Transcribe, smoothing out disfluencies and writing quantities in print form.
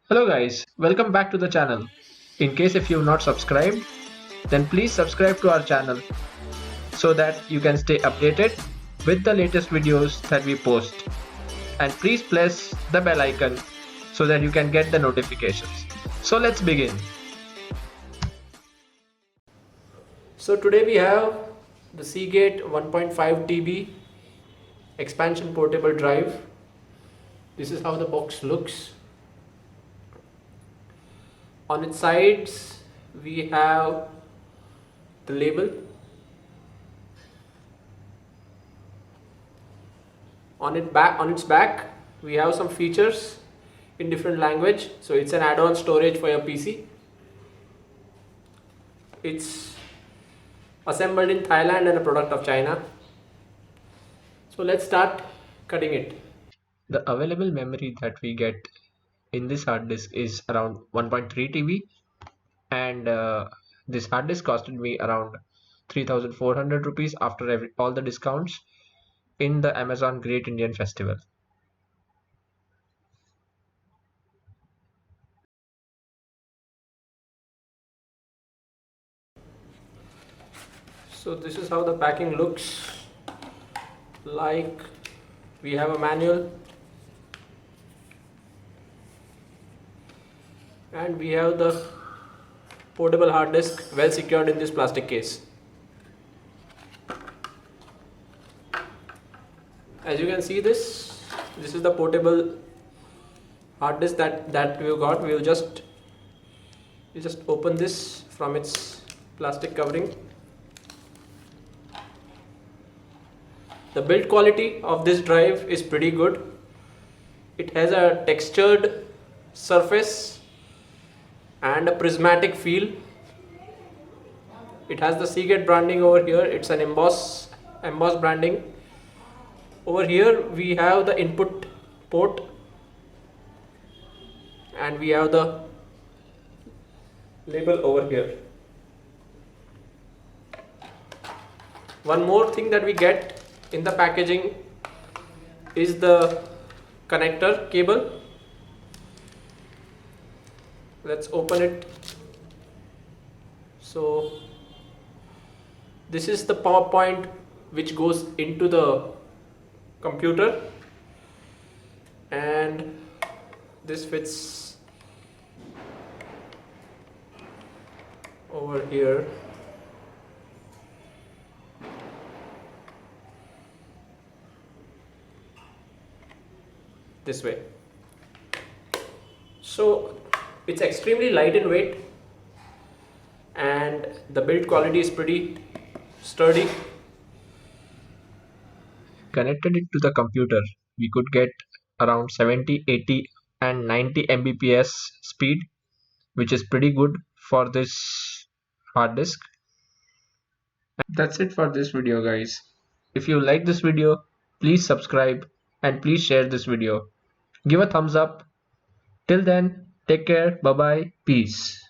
Hello guys, welcome back to the channel. In case if you've not subscribed, then please subscribe to our channel so that you can stay updated with the latest videos that we post. And please press the bell icon so that you can get the notifications. So let's begin. So today we have the Seagate 1.5 TB expansion portable drive. This is how the box looks. On its sides we have the label. On its back we have some features in different language. So it's an add-on storage for your PC. It's assembled in Thailand and a product of China. So let's start cutting it. The available memory that we get in this hard disk is around 1.3 TB, and this hard disk costed me around 3,400 rupees after all the discounts in the Amazon Great Indian Festival. So this is how the packing looks like. We have a manual and we have the portable hard disk well secured in this plastic case. As you can see, this is the portable hard disk that we got. We will just open this from its plastic covering. The build quality of this drive is pretty good. It has a textured surface and a prismatic feel. It has the Seagate branding over here. It's an embossed branding. Over here we have the input port and we have the label over here. One more thing that we get in the packaging is the connector cable. Let's open it. So this is the power point which goes into the computer, and this fits over here. This way. So it's extremely light in weight and the build quality is pretty sturdy. Connected it to the computer, we could get around 70, 80 and 90 Mbps speed, which is pretty good for this hard disk. That's it for this video guys. If you like this video, please subscribe and please share this video. Give a thumbs up. Till then, take care, bye bye, peace.